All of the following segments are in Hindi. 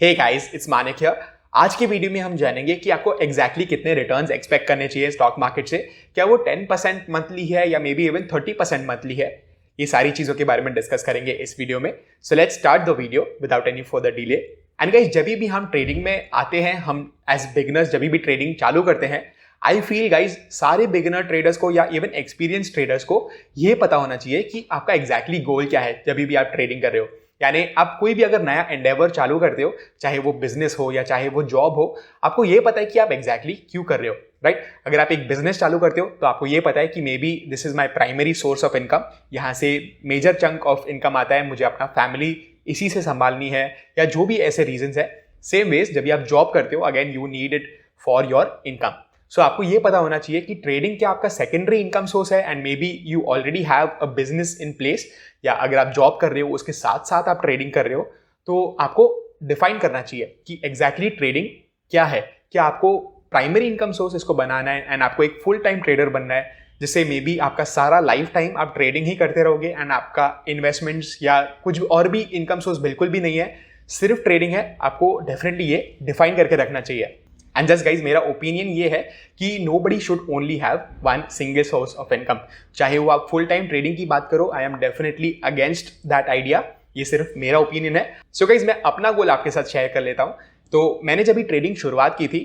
Hey guys, it's Manik here. आज की वीडियो में हम जानेंगे कि आपको एग्जैक्टली कितने रिटर्न्स एक्सपेक्ट करने चाहिए स्टॉक मार्केट से। क्या वो 10% मंथली है या मे बी इवन 30% मंथली है? ये सारी चीज़ों के बारे में डिस्कस करेंगे इस वीडियो में। So let's start the video without any further delay. And guys, जब भी हम ट्रेडिंग में आते हैं, हम एज बिगिनर्स जब भी ट्रेडिंग चालू करते हैं, आई फील गाइज सारे बिगिनर ट्रेडर्स को या इवन एक्सपीरियंस ट्रेडर्स को ये पता होना चाहिए कि आपका एग्जैक्टली गोल क्या है जब भी आप ट्रेडिंग कर रहे हो। यानी आप कोई भी अगर नया एंडेवर चालू करते हो, चाहे वो बिजनेस हो या चाहे वो जॉब हो, आपको ये पता है कि आप एग्जैक्टली क्यों कर रहे हो, राइट? अगर आप एक बिजनेस चालू करते हो तो आपको ये पता है कि may be this is my primary source of income, यहाँ से मेजर चंक ऑफ इनकम आता है, मुझे अपना फैमिली इसी से संभालनी है, या जो भी ऐसे रीजंस है। सेम वेज जब भी आप जॉब करते हो, again you need it for your income. So आपको ये पता होना चाहिए कि ट्रेडिंग क्या आपका सेकेंडरी इनकम सोर्स है and maybe you already have a business in place, या अगर आप जॉब कर रहे हो उसके साथ साथ आप ट्रेडिंग कर रहे हो, तो आपको डिफाइन करना चाहिए कि एग्जैक्टली ट्रेडिंग क्या है। क्या आपको प्राइमरी इनकम सोर्स इसको बनाना है एंड आपको एक फुल टाइम ट्रेडर बनना है, जिससे मे बी आपका सारा लाइफ टाइम आप ट्रेडिंग ही करते रहोगे एंड आपका इन्वेस्टमेंट्स या कुछ और भी इनकम सोर्स बिल्कुल भी नहीं है, सिर्फ ट्रेडिंग है। आपको डेफिनेटली ये डिफाइन करके रखना चाहिए। एंड जस्ट गाइज, मेरा ओपिनियन ये है कि nobody should only have one single source of income. चाहे वो आप फुल टाइम ट्रेडिंग की बात करो, I am definitely against that idea. ये सिर्फ मेरा ओपिनियन है। सो गाइज, मैं अपना गोल आपके साथ शेयर कर लेता हूँ। तो मैंने जब भी ट्रेडिंग शुरुआत की थी,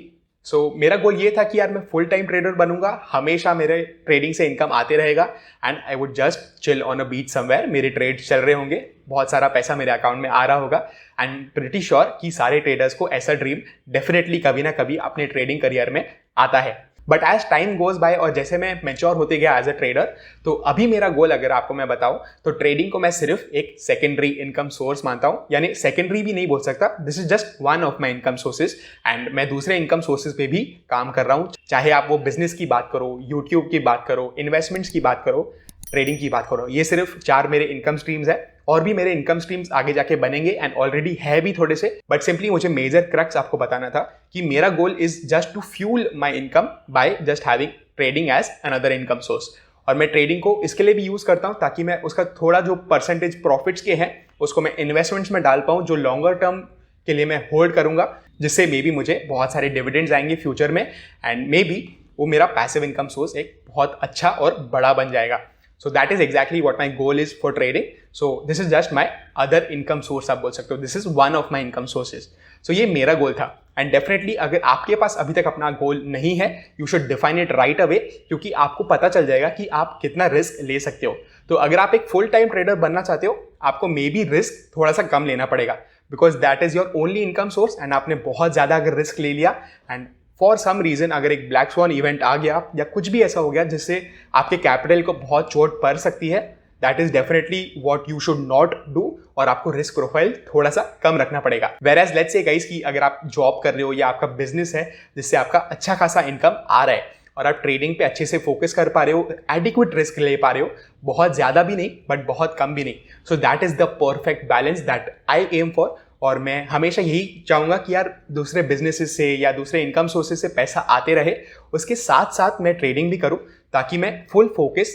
मेरा गोल ये था कि यार मैं फुल टाइम ट्रेडर बनूंगा, हमेशा मेरे ट्रेडिंग से इनकम आते रहेगा and I would just chill on a beach somewhere. मेरे ट्रेड्स चल रहे होंगे, बहुत सारा पैसा मेरे अकाउंट में आ रहा होगा एंड प्रिटी श्योर कि सारे ट्रेडर्स को ऐसा ड्रीम डेफिनेटली कभी ना कभी अपने ट्रेडिंग करियर में आता है। But as time goes by और जैसे मैं मैच्योर होते गया एज अ ट्रेडर, तो अभी मेरा गोल अगर आपको मैं बताऊं तो ट्रेडिंग को मैं सिर्फ एक सेकेंडरी इनकम सोर्स मानता हूं। यानी सेकेंडरी भी नहीं बोल सकता, this is just one of my income sources and मैं दूसरे इनकम सोर्सेज पे भी काम कर रहा हूं। चाहे आप वो बिजनेस की बात करो, यूट्यूब की बात करो, इन्वेस्टमेंट्स की बात करो, ट्रेडिंग की बात करो, ये सिर्फ 4 मेरे इनकम स्ट्रीम्स है। और भी मेरे इनकम स्ट्रीम्स आगे जाके बनेंगे एंड ऑलरेडी है भी थोड़े से, बट सिंपली मुझे मेजर क्रक्स आपको बताना था कि मेरा goal is just to fuel my income by just having trading as another income source. और मैं ट्रेडिंग को इसके लिए भी यूज करता हूं ताकि मैं उसका थोड़ा जो परसेंटेज प्रॉफिट्स के हैं उसको मैं इन्वेस्टमेंट्स में डाल पाऊं, जो लॉन्गर टर्म के लिए मैं होल्ड करूंगा, जिससे मे बी मुझे बहुत सारे डिविडेंड्स आएंगे फ्यूचर में एंड मे बी वो मेरा पैसिव इनकम सोर्स एक बहुत अच्छा और बड़ा बन जाएगा। So that is exactly what my goal is for trading. So this is just my other income source, आप बोल सकते हो। This is one of my income sources. So ये मेरा गोल था एंड डेफिनेटली अगर आपके पास अभी तक अपना गोल नहीं है, you should define it right away, क्योंकि आपको पता चल जाएगा कि आप कितना रिस्क ले सकते हो। तो अगर आप एक फुल टाइम ट्रेडर बनना चाहते हो, आपको मे बी रिस्क थोड़ा सा कम लेना पड़ेगा, because that is your only income source and आपने बहुत ज्यादा अगर रिस्क ले लिया एंड फॉर सम रीजन अगर एक ब्लैक स्वॉन इवेंट आ गया या कुछ भी ऐसा हो गया जिससे आपके कैपिटल को बहुत चोट पड़ सकती है, that is definitely what you should not do और आपको रिस्क प्रोफाइल थोड़ा सा कम रखना पड़ेगा। Whereas let's say guys कि अगर आप जॉब कर रहे हो या आपका बिजनेस है जिससे आपका अच्छा खासा इनकम आ रहा है और आप ट्रेडिंग पे अच्छे से फोकस कर पा रहे हो, एडिक्वेट रिस्क ले पा रहे हो, बहुत ज्यादा भी नहीं बट बहुत कम भी नहीं, so that is the perfect balance that I am for. और मैं हमेशा यही चाहूँगा कि यार दूसरे बिजनेसेस से या दूसरे इनकम सोर्सेज से पैसा आते रहे, उसके साथ साथ मैं ट्रेडिंग भी करूँ ताकि मैं फुल फोकस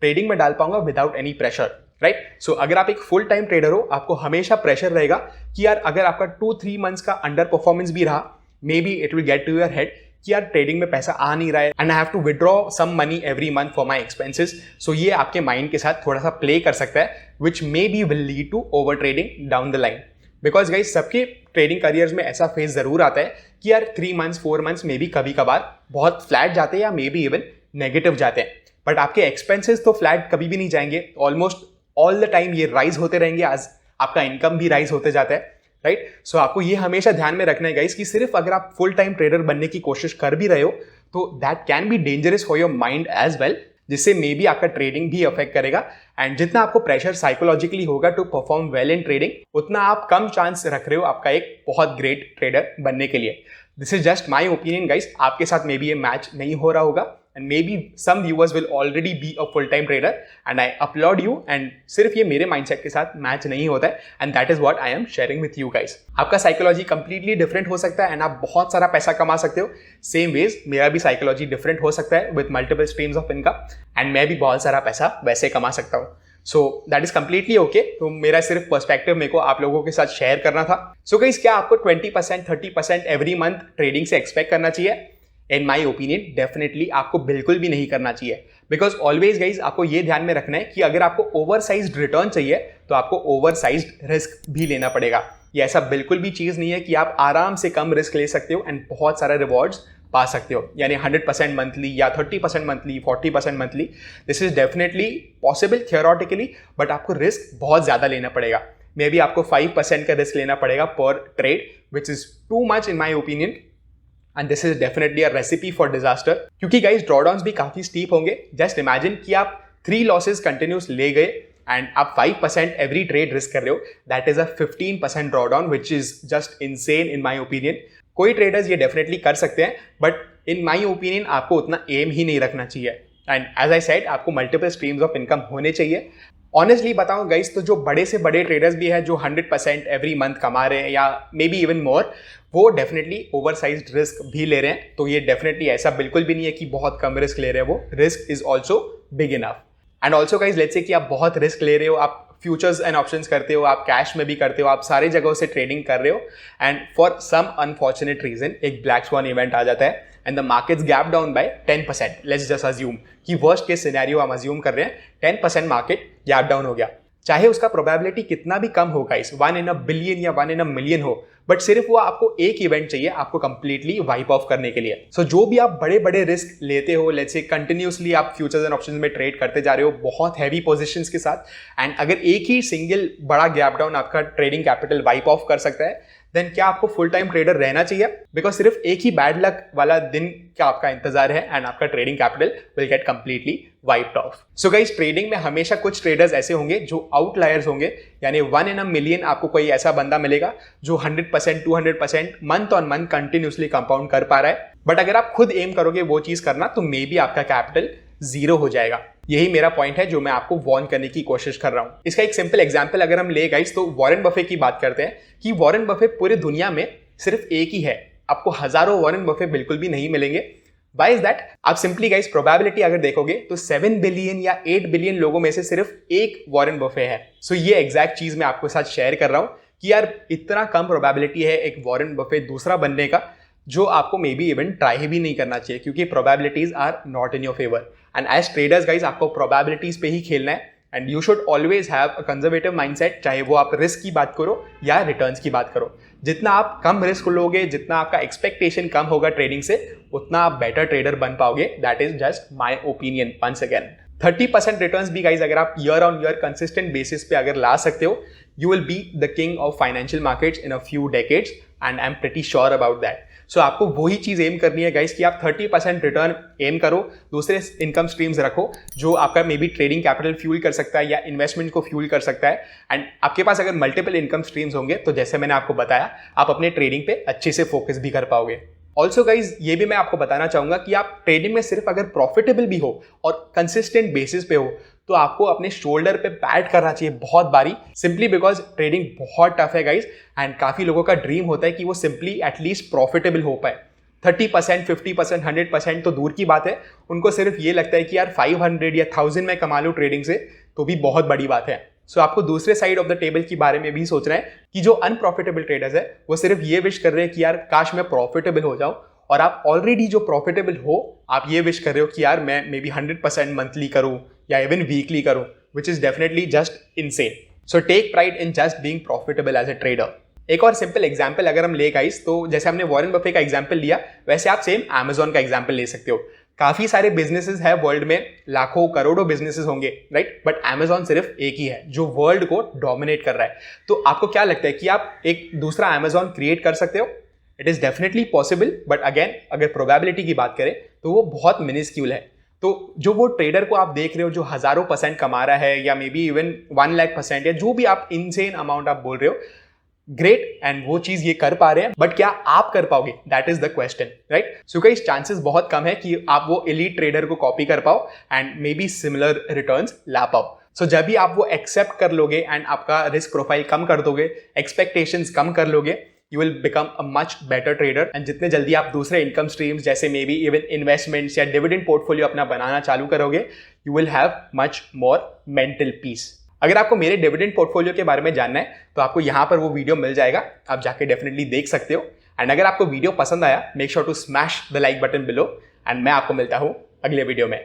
ट्रेडिंग में डाल पाऊंगा विदाउट एनी प्रेशर, राइट? सो अगर आप एक फुल टाइम ट्रेडर हो, आपको हमेशा प्रेशर रहेगा कि यार अगर आपका 2-3 मंथ्स का अंडर परफॉर्मेंस भी रहा, maybe it will get to your head कि यार ट्रेडिंग में पैसा आ नहीं रहा है and I have to withdraw some money every month for my expenses. So ये आपके माइंड के साथ थोड़ा सा प्ले कर सकता है, which maybe will lead to over trading down the line. Because guys सबके ट्रेडिंग करियर्स में ऐसा फेज जरूर आता है कि यार 3 मंथ्स 4 मंथ्स मे बी कभी कभार बहुत फ्लैट जाते हैं या मे बी इवन नेगेटिव जाते हैं, बट आपके एक्सपेंसेस तो फ्लैट कभी भी नहीं जाएंगे, ऑलमोस्ट ऑल द टाइम ये राइज होते रहेंगे, आज आपका इनकम भी राइज होते जाता है, राइट? सो आपको ये हमेशा ध्यान में रखना है गाइज कि सिर्फ अगर आप फुल टाइम ट्रेडर बनने की कोशिश कर भी रहे हो तो that can be dangerous for your mind as well, जिससे मे बी आपका ट्रेडिंग भी अफेक्ट करेगा एंड जितना आपको प्रेशर साइकोलॉजिकली होगा to perform well in trading, उतना आप कम चांस रख रहे हो आपका एक बहुत ग्रेट ट्रेडर बनने के लिए। This is just my opinion guys, आपके साथ मे बी ये मैच नहीं हो रहा होगा and maybe some viewers will already be a full time trader and I applaud you and सिर्फ ये मेरे mindset के साथ मैच नहीं होता है and that is what I am sharing with you guys। आपका साइकोलॉजी completely different हो सकता है and आप बहुत सारा पैसा कमा सकते हो, same ways मेरा भी साइकोलॉजी different हो सकता है with multiple streams of income and मैं भी बहुत सारा पैसा वैसे कमा सकता हूँ। So that is completely okay. तो मेरा सिर्फ पर्सपेक्टिव मेरे को आप लोगों के साथ शेयर करना था। सो गाइस, क्या आपको 20% 30% एवरी मंथ ट्रेडिंग से एक्सपेक्ट करना चाहिए? इन माई ओपिनियन डेफिनेटली आपको बिल्कुल भी नहीं करना चाहिए, बिकॉज ऑलवेज गाइज आपको ये ध्यान में रखना है कि अगर आपको ओवरसाइज्ड रिटर्न चाहिए तो आपको ओवरसाइज्ड रिस्क भी लेना पड़ेगा। ये ऐसा बिल्कुल भी चीज नहीं है कि आप आराम से कम रिस्क ले सकते हो एंड बहुत सारा रिवॉर्ड्स पा सकते हो, यानी 100% मंथली या 30% monthly, 40% monthly. This is definitely possible theoretically, but आपको रिस्क बहुत ज्यादा लेना पड़ेगा। मे बी आपको 5% का रिस्क लेना पड़ेगा पर trade, which is too much in my opinion, and this is definitely a recipe for disaster. क्योंकि गाइस ड्रॉडाउन्स भी काफी स्टीप होंगे। जस्ट इमेजिन कि आप 3 लॉसेस कंटिन्यूस ले गए एंड आप 5% एवरी ट्रेड रिस्क कर रहे हो, that is a 15% drawdown, which is just insane in my opinion. कोई ट्रेडर्स ये डेफिनेटली कर सकते हैं, बट इन माई ओपिनियन आपको उतना एम ही नहीं रखना चाहिए। एंड एज आई सेड, आपको मल्टीपल स्ट्रीम्स ऑफ इनकम होने चाहिए। ऑनेस्टली बताऊं गाइस, तो जो बड़े से बड़े ट्रेडर्स भी हैं जो 100% एवरी मंथ कमा रहे हैं या मे बी इवन मोर, वो डेफिनेटली ओवरसाइज्ड रिस्क भी ले रहे हैं। तो ये डेफिनेटली ऐसा बिल्कुल भी नहीं है कि बहुत कम रिस्क ले रहे हैं, वो risk is also big enough. And also guys, let's say कि आप बहुत रिस्क ले रहे हो, आप फ्यूचर्स एंड ऑप्शंस करते हो, आप कैश में भी करते हो, आप सारी जगहों से ट्रेडिंग कर रहे हो, and for some unfortunate reason एक ब्लैक स्वान इवेंट आ जाता है and the markets gap down by 10%। Let's just assume कि वर्स्ट केस सिनेरियो हम अज्यूम कर रहे हैं, 10% मार्केट गैप डाउन हो गया। चाहे उसका प्रोबेबिलिटी कितना भी कम होगा, इस 1 in a billion या 1 in a million हो, बट सिर्फ वो आपको एक इवेंट चाहिए आपको कंप्लीटली वाइप ऑफ करने के लिए। सो जो भी आप बड़े बड़े रिस्क लेते हो, लेट्स से कंटिन्यूसली आप फ्यूचर्स एंड ऑप्शंस में ट्रेड करते जा रहे हो बहुत हैवी पोजीशंस के साथ, एंड अगर एक ही सिंगल बड़ा गैप डाउन आपका ट्रेडिंग कैपिटल वाइप ऑफ कर सकता है, देन क्या आपको फुल टाइम ट्रेडर रहना चाहिए? बिकॉज सिर्फ एक ही बैड लक वाला दिन क्या आपका इंतजार है एंड आपका trading capital will get completely wiped off. So guys, trading में हमेशा कुछ ट्रेडर्स ऐसे होंगे जो आउटलायर्स होंगे, यानी 1 in a million आपको कोई ऐसा बंदा मिलेगा जो 100% 200% month on month continuously compound कर पा रहा है। बट अगर आप खुद एम करोगे वो चीज करना, तो मे बी आपका कैपिटल 0 हो जाएगा। यही मेरा पॉइंट है जो मैं आपको वार्न करने की कोशिश कर रहा हूं। इसका एक सिंपल एग्जांपल अगर हम ले गाइस, तो वॉरेन बफे की बात करते हैं कि वॉरेन बफे पूरे दुनिया में सिर्फ एक ही है, आपको हजारों वॉरेन बफे बिल्कुल भी नहीं मिलेंगे। Why is that? आप सिंपली गाइस प्रोबेबिलिटी अगर देखोगे तो 7 बिलियन या 8 बिलियन लोगों में से सिर्फ एक वॉरेन बफे है। सो ये एग्जैक्ट चीज मैं आपके साथ शेयर कर रहा हूं कि यार इतना कम प्रोबेबिलिटी है एक वॉरेन बफे दूसरा बनने का, जो आपको मे बी इवन ट्राई भी नहीं करना चाहिए, क्योंकि probabilities are not in your favour. And as traders guys, आपको प्रोबेबिलिटीज पे ही खेलना है, and you should always have a conservative mindset, चाहे वो आप रिस्क की बात करो या रिटर्न्स की बात करो। जितना आप कम रिस्क लोगे, जितना आपका एक्सपेक्टेशन कम होगा ट्रेडिंग से, उतना आप बेटर ट्रेडर बन पाओगे। That is just my opinion once again. 30% returns भी गाइज अगर आप year on year consistent basis पे अगर ला सकते हो, you will be the king of financial markets in a few decades, and I am pretty sure about that. So आपको वही चीज एम करनी है गाइस कि आप 30% रिटर्न एम करो, दूसरे इनकम स्ट्रीम्स रखो जो आपका may be trading capital fuel कर सकता है या इन्वेस्टमेंट को फ्यूल कर सकता है। एंड आपके पास अगर मल्टीपल इनकम स्ट्रीम्स होंगे तो जैसे मैंने आपको बताया, आप अपने ट्रेडिंग पे अच्छे से फोकस भी कर पाओगे। ऑल्सो गाइज, ये भी मैं आपको बताना चाहूंगा कि आप ट्रेडिंग में सिर्फ अगर प्रॉफिटेबल भी हो और कंसिस्टेंट बेसिस पे हो, तो आपको अपने शोल्डर पे पैड करना चाहिए बहुत बारी, सिंपली बिकॉज ट्रेडिंग बहुत टफ है गाइज, एंड काफी लोगों का ड्रीम होता है कि वो सिंपली एटलीस्ट प्रॉफिटेबल हो पाए। 30%, 50%, 100% तो दूर की बात है, उनको सिर्फ ये लगता है कि यार 500 या 1000 में कमा लूं ट्रेडिंग से तो भी बहुत बड़ी बात है। सो आपको दूसरे साइड ऑफ द टेबल के बारे में भी सोचना है कि जो अनप्रॉफिटेबल ट्रेडर्स है वो सिर्फ ये विश कर रहे हैं कि यार काश मैं प्रॉफिटेबल हो जाऊं, और आप ऑलरेडी जो प्रॉफिटेबल हो, आप ये विश कर रहे हो कि यार मैं मे बी 100% मंथली करूं या इवन वीकली करूं, which is definitely just insane. So take pride in just being profitable as a trader. एक और सिंपल एग्जांपल अगर हम ले गाइस, तो जैसे हमने वॉरेन बफे का एग्जांपल लिया, वैसे आप सेम अमेजॉन का एग्जांपल ले सकते हो। काफी सारे बिजनेसेस है वर्ल्ड में, लाखों करोड़ों बिजनेसेस होंगे, राइट, बट अमेजॉन सिर्फ एक ही है जो वर्ल्ड को डोमिनेट कर रहा है। तो आपको क्या लगता है कि आप एक दूसरा अमेजॉन क्रिएट कर सकते हो? It is definitely possible, but again अगर प्रोबेबिलिटी की बात करें तो वो बहुत मिनिस्क्यूल है। तो जो वो ट्रेडर को आप देख रहे हो जो हजारों % कमा रहा है, या मे बी इवन 1 लाख% या जो भी आप इनसेन अमाउंट आप बोल रहे हो, ग्रेट, एंड वो चीज ये कर पा रहे हैं, बट क्या आप कर पाओगे? That is the question, right. So guys, chances बहुत कम है कि आप वो एलीट ट्रेडर को कॉपी कर पाओ and maybe similar returns ला पाओ। सो जब भी आप वो एक्सेप्ट कर लोगे एंड आपका रिस्क प्रोफाइल कम कर दोगे, एक्सपेक्टेशंस कम कर लोगे, you will become a much better trader, and जितने जल्दी आप दूसरे इनकम स्ट्रीम्स जैसे मे बी इवन इन्वेस्टमेंट्स या डिविडेंड पोर्टफोलियो अपना बनाना चालू करोगे, you will have much more mental peace. अगर आपको मेरे डिविडेंड पोर्टफोलियो के बारे में जानना है तो आपको यहाँ पर वो वीडियो मिल जाएगा, आप जाके डेफिनेटली देख सकते हो। एंड अगर आपको वीडियो पसंद आया, make sure to smash the like button below, and मैं आपको मिलता हूँ अगले वीडियो में।